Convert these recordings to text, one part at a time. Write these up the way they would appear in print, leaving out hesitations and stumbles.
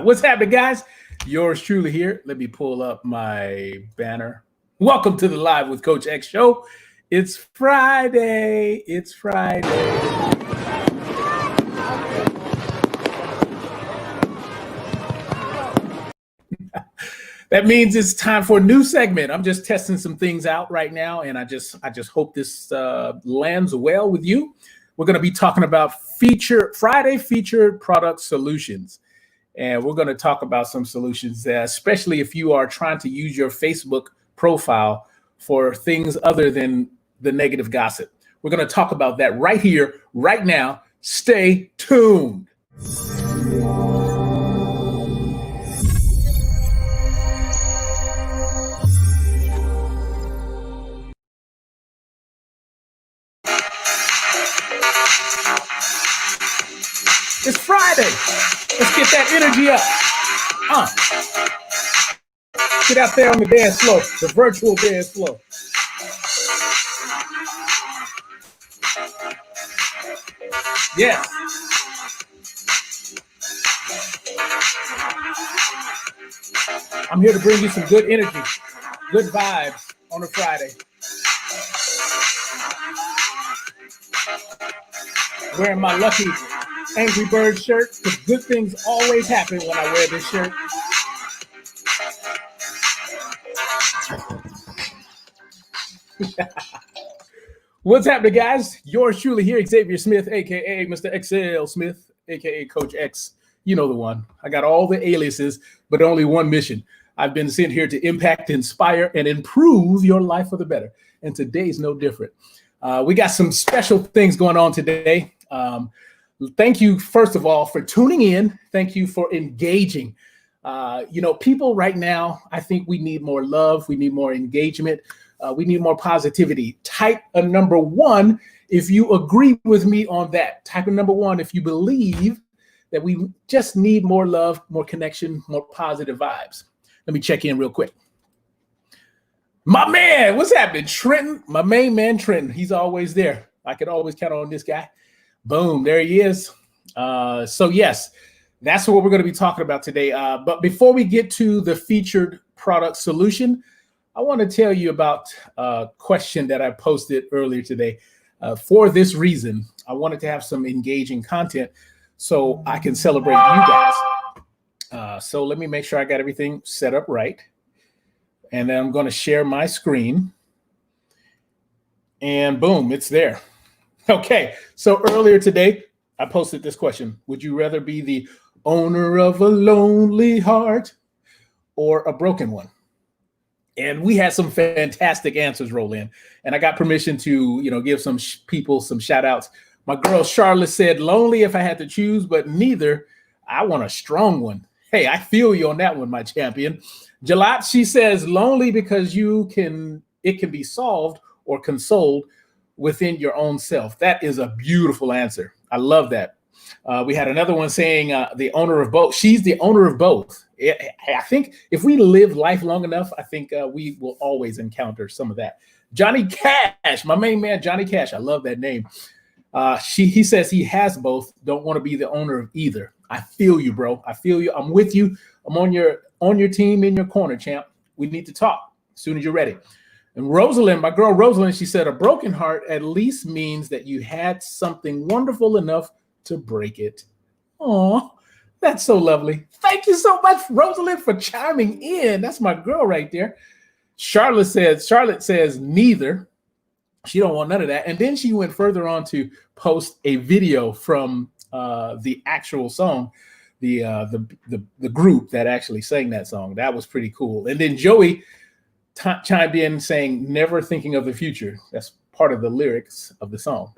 What's happening, guys? Yours truly here. Let me pull up my banner. Welcome to the Live with Coach X show. It's Friday. It's Friday. That means it's time for a new segment. I'm just testing some things out right now, and I just hope this lands well with you. We're going to be talking about Friday featured product solutions. And we're going to talk about some solutions, especially if you are trying to use your Facebook profile for things other than the negative gossip. We're going to talk about that right here, right now. Stay tuned. It's Friday. Let's get that energy up. Get out there on the dance floor, the virtual dance floor. Yes. I'm here to bring you some good energy, good vibes on a Friday. Wearing my lucky Angry Bird shirt, because good things always happen when I wear this shirt. What's happening, guys? Yours truly here, Xavier Smith, aka Mr. XL Smith, aka Coach X. You know the one. I got all the aliases, but only one mission. I've been sent here to impact, inspire, and improve your life for the better. And today's no different. We got some special things going on today. Thank you, first of all, for tuning in. Thank you for engaging. People right now, I think we need more love. We need more engagement. We need more positivity. Type a number 1 if you agree with me on that. Type a number 1 if you believe that we just need more love, more connection, more positive vibes. Let me check in real quick. My man, what's happening? Trenton, my main man, Trenton. He's always there. I can always count on this guy. Boom, there he is. So yes, that's what we're going to be talking about today. But before we get to the featured product solution, I want to tell you about a question that I posted earlier today. For this reason, I wanted to have some engaging content so I can celebrate you guys. So let me make sure I got everything set up right. And then I'm going to share my screen. And boom, it's there. Okay, so earlier today, I posted this question. Would you rather be the owner of a lonely heart or a broken one? And we had some fantastic answers roll in. And I got permission to, give some people some shout outs. My girl Charlotte said lonely if I had to choose, but neither. I want a strong one. Hey, I feel you on that one, my champion. Jalat, she says lonely because it can be solved or consoled within your own self. That is a beautiful answer. I love that. We had another one saying the owner of both. She's the owner of both. I think if we live life long enough, I think we will always encounter some of that. Johnny Cash, my main man, Johnny Cash. I love that name. He says he has both. Don't want to be the owner of either. I feel you, bro. I feel you. I'm with you. I'm on your team, in your corner, champ. We need to talk as soon as you're ready. And Rosalind, my girl Rosalind, she said a broken heart at least means that you had something wonderful enough to break it. Aw, that's so lovely. Thank you so much, Rosalind, for chiming in. That's my girl right there. Charlotte says neither. She don't want none of that. And then she went further on to post a video from the actual song, the group that actually sang that song. That was pretty cool. And then Joey chimed in saying, never thinking of the future. That's part of the lyrics of the song.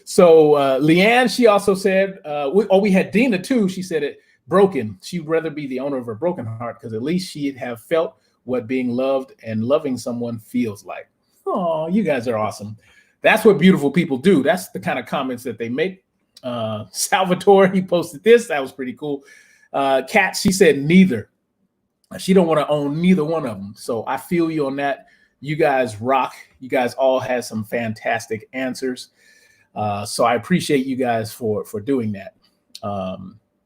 So Leanne, she also said, we had Dina too. She said it broken. She'd rather be the owner of her broken heart because at least she'd have felt what being loved and loving someone feels like. Oh, you guys are awesome. That's what beautiful people do. That's the kind of comments that they make. Salvatore, he posted this. That was pretty cool. Kat, she said neither. She don't want to own neither one of them. So I feel you on that. You guys rock. You guys all had some fantastic answers. So I appreciate you guys for doing that.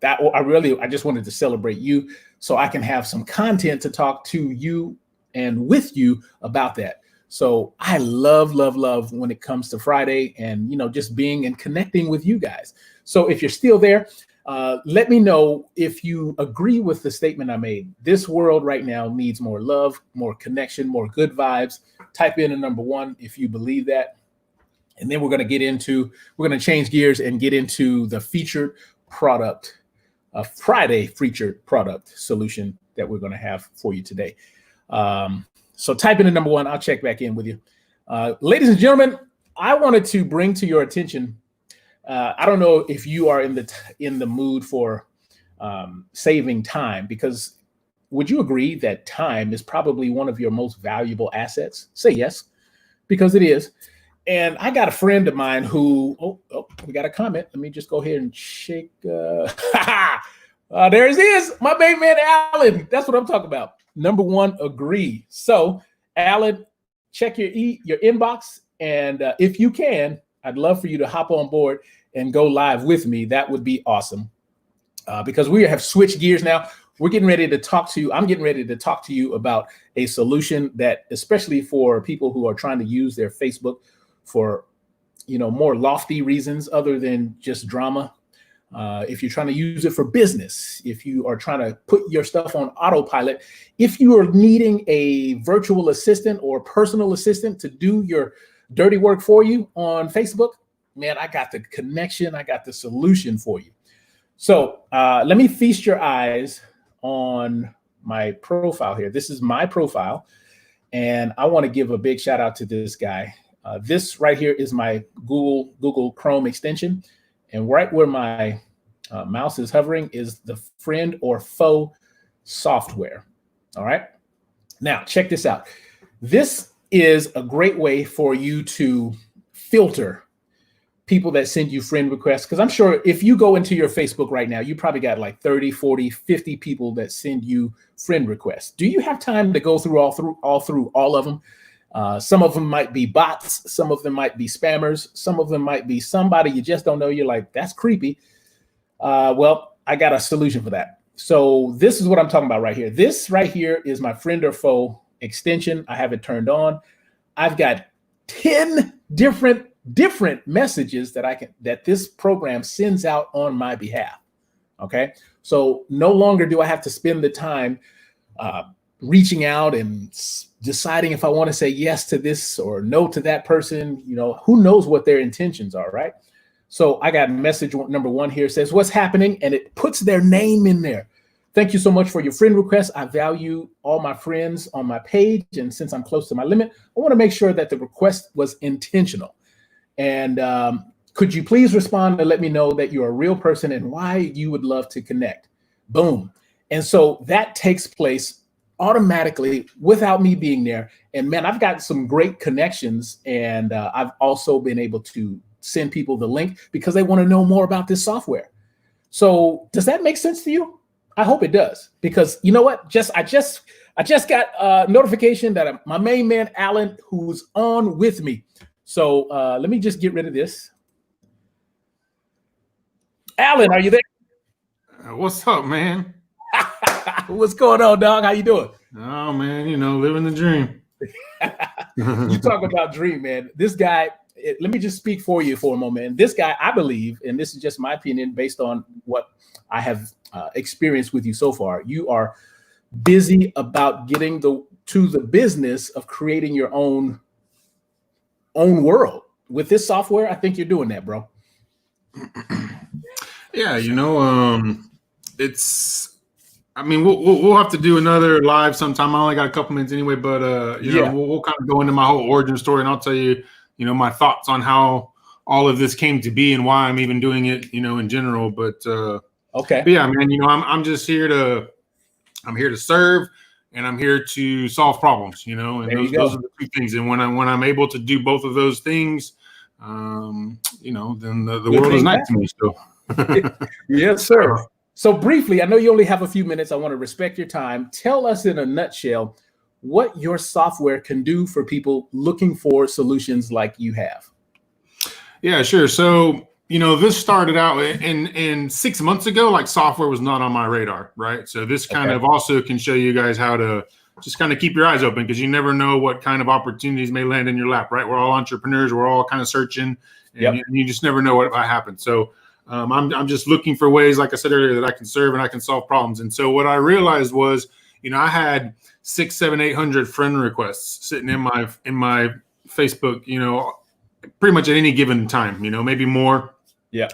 I just wanted to celebrate you so I can have some content to talk to you and with you about that. So I love when it comes to Friday and, just being and connecting with you guys. So if you're still there, let me know if you agree with the statement I made. This world right now needs more love, more connection, more good vibes. Type in a number 1 if you believe that. And then we're going to change gears and get into the featured product, a Friday featured product solution that we're going to have for you today. So type in the number 1. I'll check back in with you. Ladies and gentlemen, I wanted to bring to your attention, I don't know if you are in the mood for saving time, because would you agree that time is probably one of your most valuable assets? Say yes, because it is. And I got a friend of mine who, we got a comment. Let me just go ahead and shake. There it is, my main man, Alan. That's what I'm talking about. Number 1, agree. So, Alan, check your inbox. And if you can, I'd love for you to hop on board and go live with me. That would be awesome. Because we have switched gears now. I'm getting ready to talk to you about a solution that, especially for people who are trying to use their Facebook for, more lofty reasons other than just drama. If you're trying to use it for business, if you are trying to put your stuff on autopilot, if you are needing a virtual assistant or personal assistant to do your dirty work for you on Facebook, man, I got the connection. I got the solution for you. So let me feast your eyes on my profile here. This is my profile, and I want to give a big shout out to this guy. This right here is my Google Chrome extension, and right where my mouse is hovering is the friend or foe software. All right. Now check this out. This is a great way for you to filter people that send you friend requests. Because I'm sure if you go into your Facebook right now, you probably got like 30, 40, 50 people that send you friend requests. Do you have time to go through all of them? Some of them might be bots. Some of them might be spammers. Some of them might be somebody you just don't know. You're like, that's creepy. Well, I got a solution for that. So this is what I'm talking about right here. This right here is my friend or foe extension. I have it turned on. I've got 10 different messages that this program sends out on my behalf. Okay. So no longer do I have to spend the time reaching out and deciding if I want to say yes to this or no to that person. Who knows what their intentions are, right? So I got message number 1 here, says, what's happening? And it puts their name in there. Thank you so much for your friend request. I value all my friends on my page. And since I'm close to my limit, I want to make sure that the request was intentional. And could you please respond and let me know that you're a real person and why you would love to connect? Boom. And so that takes place automatically without me being there. And man, I've got some great connections, and I've also been able to send people the link because they want to know more about this software. So does that make sense to you? I hope it does, because you know what? I just got a notification that my main man, Alan, who's on with me. So let me just get rid of this. Alan, are you there? What's up, man? What's going on, dog? How you doing? Oh, man, living the dream. You talk about dream, man. This guy, let me just speak for you for a moment. And this guy, I believe, and this is just my opinion based on what I have experienced with you so far, you are busy about getting to the business of creating your own world. With this software, I think you're doing that, bro. Yeah, we'll have to do another live sometime. I only got a couple minutes anyway, but we'll kind of go into my whole origin story, and I'll tell you, my thoughts on how all of this came to be and why I'm even doing it, in general. But okay. But yeah, man, I'm just here to serve, and I'm here to solve problems, and those are the two things. And when I'm able to do both of those things, then the world is nice to me. So yes, sir. So briefly, I know you only have a few minutes. I want to respect your time. Tell us in a nutshell what your software can do for people looking for solutions like you have. Yeah, sure. So this started out in 6 months ago, like software was not on my radar, right? So this kind of also can show you guys how to just kind of keep your eyes open, because you never know what kind of opportunities may land in your lap, right? We're all entrepreneurs. We're all kind of searching, and you just never know what might happen. So I'm just looking for ways, like I said earlier, that I can serve and I can solve problems. And so what I realized was, I had 600, 700, 800 friend requests sitting in my Facebook, pretty much at any given time, maybe more. Yeah.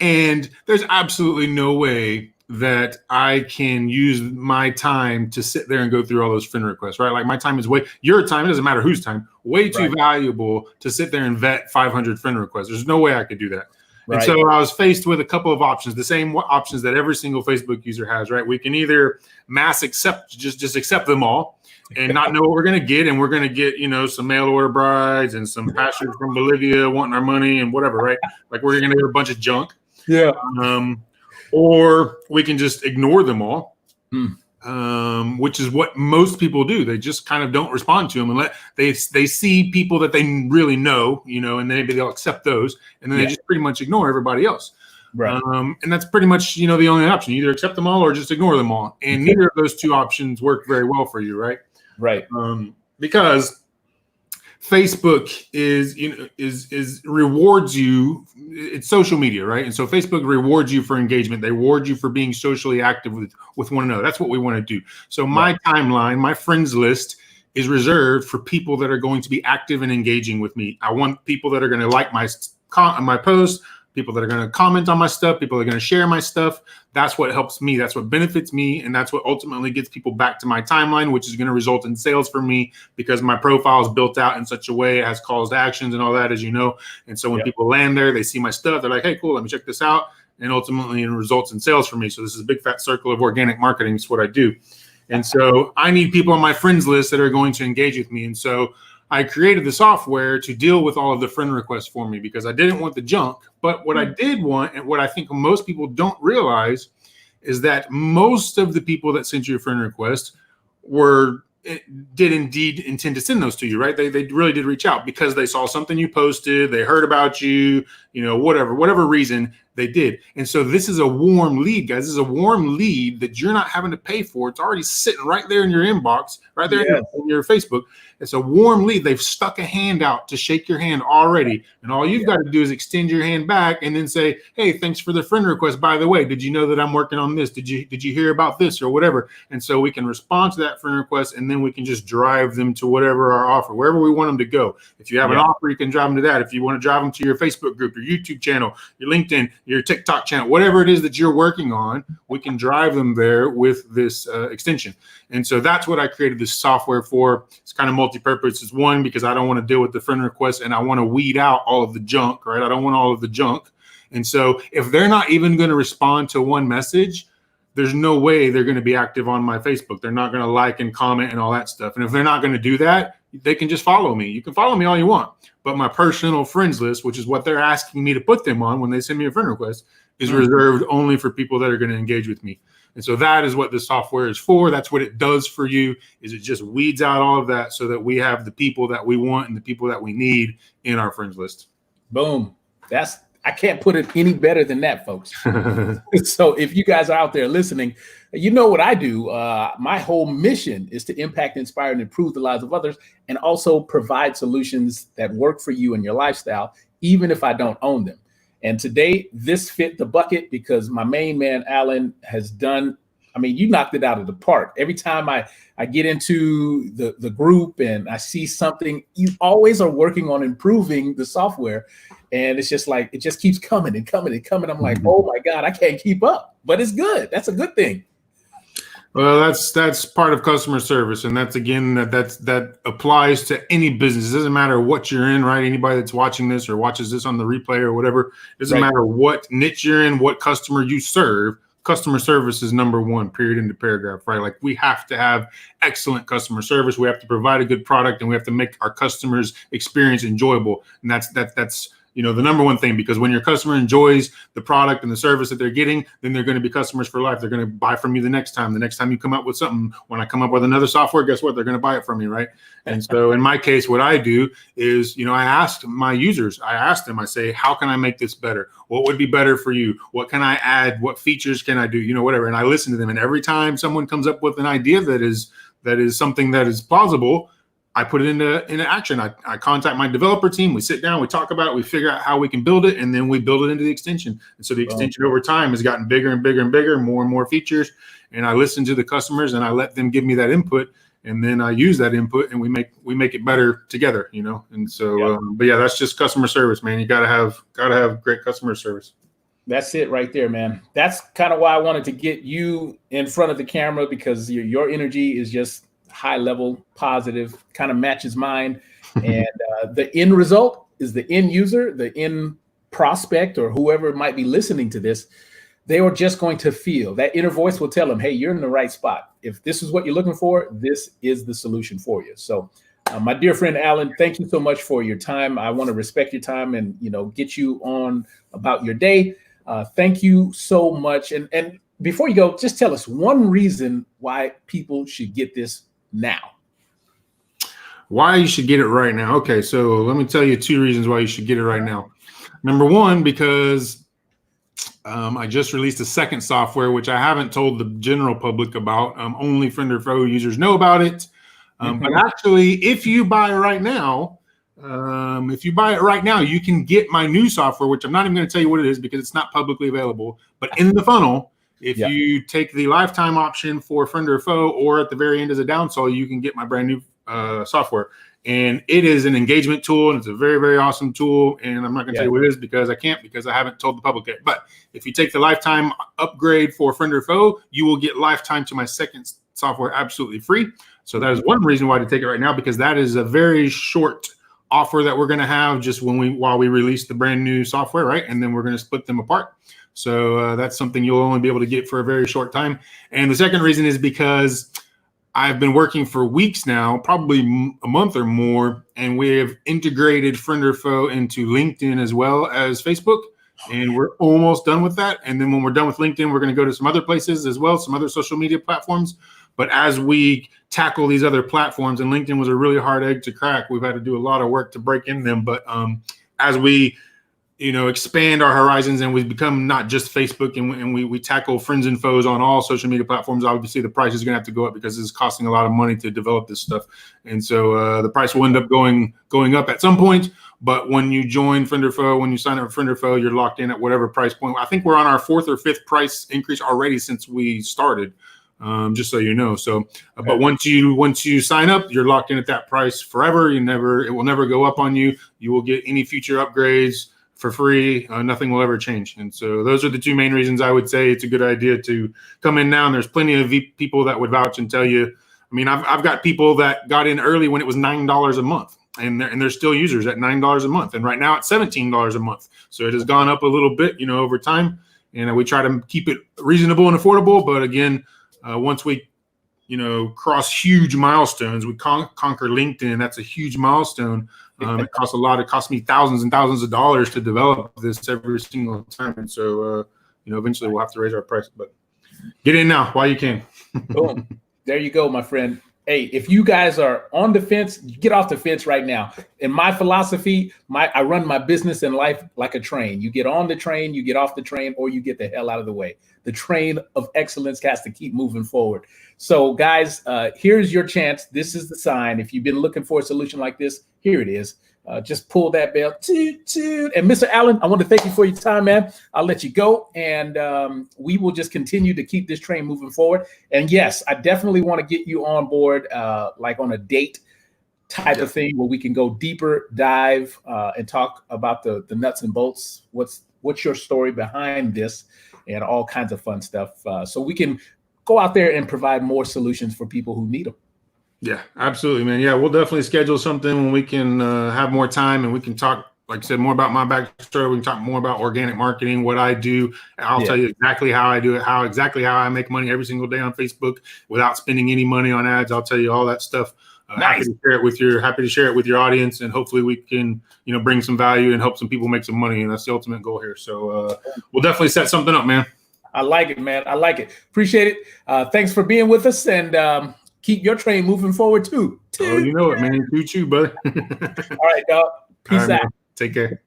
And there's absolutely no way that I can use my time to sit there and go through all those friend requests, right? Like my time is your time, it doesn't matter whose time, way too valuable to sit there and vet 500 friend requests. There's no way I could do that. Right. And so I was faced with a couple of options, the same options that every single Facebook user has, right? We can either mass accept, just accept them all and not know what we're going to get. And we're going to get, some mail order brides and some pastors from Bolivia wanting our money and whatever, right? Like we're going to get a bunch of junk. Yeah. Or we can just ignore them all, which is what most people do. They just kind of don't respond to them and they see people that they really know, and then maybe they'll accept those, and then they just pretty much ignore everybody else. Right. And that's pretty much, the only option. You either accept them all or just ignore them all. And neither of those two options work very well for you, right? Right. Because Facebook is rewards you. It's social media, right? And so Facebook rewards you for engagement. They reward you for being socially active with one another. That's what we want to do. So my timeline, my friends list is reserved for people that are going to be active and engaging with me. I want people that are going to like my posts, people that are going to comment on my stuff, people that are going to share my stuff. That's what helps me. That's what benefits me. And that's what ultimately gets people back to my timeline, which is going to result in sales for me, because my profile is built out in such a way, it has calls to actions and all that, as you know. And so when people land there, they see my stuff, they're like, hey, cool, let me check this out. And ultimately it results in sales for me. So this is a big fat circle of organic marketing. It's what I do. And so I need people on my friends list that are going to engage with me. And so I created the software to deal with all of the friend requests for me, because I didn't want the junk. But what I did want, and what I think most people don't realize, is that most of the people that sent you a friend request did indeed intend to send those to you, right? They really did reach out because they saw something you posted, they heard about you, whatever reason they did. And so this is a warm lead, guys. This is a warm lead that you're not having to pay for. It's already sitting right there in your inbox, right there in your Facebook. It's a warm lead. They've stuck a hand out to shake your hand already. And all you've got to do is extend your hand back and then say, hey, thanks for the friend request. By the way, did you know that I'm working on this? Did you hear about this or whatever? And so we can respond to that friend request, and then we can just drive them to whatever our offer, wherever we want them to go. If you have an offer, you can drive them to that. If you want to drive them to your Facebook group, your YouTube channel, your LinkedIn, your TikTok channel, whatever it is that you're working on, we can drive them there with this extension. And so that's what I created this software for. It's kind of multi-purpose. It's one, because I don't want to deal with the friend requests, and I want to weed out all of the junk, right? I don't want all of the junk. And so if they're not even going to respond to one message, there's no way they're going to be active on my Facebook. They're not going to like and comment and all that stuff. And if they're not going to do that, they can just follow me. You can follow me all you want. But my personal friends list, which is what they're asking me to put them on when they send me a friend request, is reserved only for people that are going to engage with me. And so that is what this software is for. That's what it does for you, is it just weeds out all of that so that we have the people that we want and the people that we need in our friends list. Boom. I can't put it any better than that, folks. So if you guys are out there listening, you know what I do. My whole mission is to impact, inspire, and improve the lives of others, and also provide solutions that work for you and your lifestyle, even if I don't own them. And today, this fit the bucket because my main man, Alan, has done, you knocked it out of the park. Every time I get into the group and I see something, you always are working on improving the software. And it's just like, it just keeps coming and coming and coming. I'm like, oh my God, I can't keep up, but it's good. That's a good thing. Well, that's part of customer service. And that's, again, that applies to any business. It doesn't matter what you're in, right? Anybody that's watching this or watches this on the replay or whatever, it doesn't matter what niche you're in, what customer you serve. Customer service is number one, period, into paragraph, right? Like, we have to have excellent customer service. We have to provide a good product, and we have to make our customers' experience enjoyable. And that's the number one thing, because when your customer enjoys the product and the service that they're getting, then they're going to be customers for life. They're going to buy from you the next time. The next time you come up with something, when I come up with another software, guess what? They're going to buy it from me, right? And so in my case, what I do is, I ask my users, I say, how can I make this better? What would be better for you? What can I add? What features can I do? Whatever. And I listen to them. And every time someone comes up with an idea that is something that is plausible, I put it into action. I contact my developer team. We sit down, we talk about it, we figure out how we can build it, and then we build it into the extension. And so the extension over time has gotten bigger and bigger and bigger, more and more features. And I listen to the customers and I let them give me that input, and then I use that input and we make it better together, And so, but yeah, that's just customer service, man. You gotta have great customer service. That's it right there, man. That's kind of why I wanted to get you in front of the camera, because your energy is just high level, positive, kind of matches mine. And the end result is the end user, the end prospect, or whoever might be listening to this, they are just going to feel that inner voice will tell them, hey, you're in the right spot. If this is what you're looking for, this is the solution for you. So my dear friend, Alan, thank you so much for your time. I want to respect your time and, get you on about your day. Thank you so much. And before you go, just tell us one reason why people should get this now. Why you should get it right now. Okay, so let me tell you 2 reasons why you should get it right now. Number one, because I just released a second software, which I haven't told the general public about. Only Friend or Foe users know about it. But actually, if you buy it right now, you can get my new software, which I'm not even going to tell you what it is because it's not publicly available. But in the funnel, if you take the lifetime option for Friend or Foe, or at the very end as a downsell, you can get my brand new software. And it is an engagement tool, and it's a very, very awesome tool. And I'm not going to tell you what it is because I haven't told the public yet. But if you take the lifetime upgrade for Friend or Foe, you will get lifetime to my second software absolutely free. So that is one reason why to take it right now, because that is a very short offer that we're going to have just while we release the brand new software, right? And then we're going to split them apart. So that's something you'll only be able to get for a very short time. And the second reason is because I've been working for weeks now, probably a month or more, and we have integrated Friend or Foe into LinkedIn as well as Facebook. And we're almost done with that. And then when we're done with LinkedIn, we're going to go to some other places as well, some other social media platforms. But as we tackle these other platforms, and LinkedIn was a really hard egg to crack, we've had to do a lot of work to break in them. But as we expand our horizons and we become not just Facebook, and we tackle friends and foes on all social media platforms, obviously the price is going to have to go up because it's costing a lot of money to develop this stuff. And so the price will end up going up at some point. But when you join Friend or Foe, when you sign up for Friend or Foe, you're locked in at whatever price point. I think we're on our 4th or 5th price increase already since we started, just so you know. So, but once you sign up, you're locked in at that price forever. It will never go up on you. You will get any future upgrades for free. Nothing will ever change. And so those are the 2 main reasons I would say it's a good idea to come in now. And there's plenty of people that would vouch and tell you. I mean, I've got people that got in early when it was $9 a month, and they're still users at $9 a month. And right now it's $17 a month. So it has gone up a little bit, over time. And we try to keep it reasonable and affordable. But again, once we, cross huge milestones, we conquer LinkedIn. That's a huge milestone. It costs me thousands and thousands of dollars to develop this every single time. And so, eventually we'll have to raise our price, but get in now while you can. Boom. There you go, my friend. Hey, if you guys are on the fence, get off the fence right now. In my philosophy, I run my business and life like a train. You get on the train, you get off the train, or you get the hell out of the way. The train of excellence has to keep moving forward. So guys, here's your chance. This is the sign. If you've been looking for a solution like this, here it is. Just pull that bell. Toot, toot. And Mr. Allen, I want to thank you for your time, man. I'll let you go. And we will just continue to keep this train moving forward. And yes, I definitely want to get you on board, like on a date type of thing where we can go deeper dive and talk about the nuts and bolts. What's your story behind this and all kinds of fun stuff. So we can go out there and provide more solutions for people who need them. Yeah, absolutely, man. Yeah, we'll definitely schedule something when we can have more time and we can talk, like I said, more about my backstory. We can talk more about organic marketing, what I do. I'll tell you exactly how I do it, how I make money every single day on Facebook without spending any money on ads. I'll tell you all that stuff. Happy to share it with your audience, and hopefully we can, bring some value and help some people make some money. And that's the ultimate goal here. So we'll definitely set something up, man. I like it, man. I like it. Appreciate it. Thanks for being with us, and keep your train moving forward too. Oh, you know it, man. You, brother. All right, dog. Peace out. Man. Take care.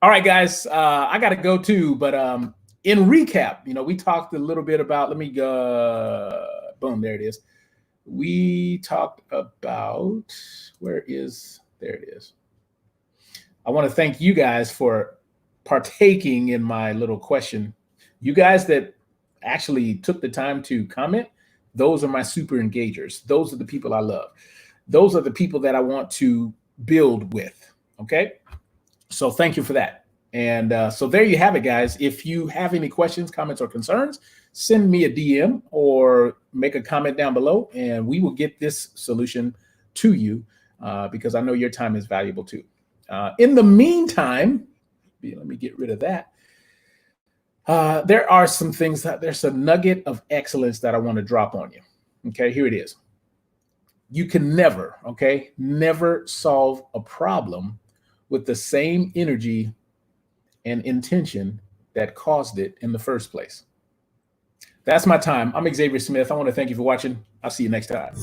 All right, guys. I got to go too, but in recap, we talked a little bit about. Let me go. Boom. There it is. We talked about there it is. I want to thank you guys for partaking in my little question. You guys that actually took the time to comment, those are my super engagers. Those are the people I love. Those are the people that I want to build with. Okay. So thank you for that. And so there you have it, guys. If you have any questions, comments, or concerns, send me a DM or make a comment down below, and we will get this solution to you because I know your time is valuable too. In the meantime, let me get rid of that. There are some things there's a nugget of excellence that I want to drop on you. Okay, here it is. You can never solve a problem with the same energy and intention that caused it in the first place. That's my time. I'm Xavier Smith. I want to thank you for watching. I'll see you next time.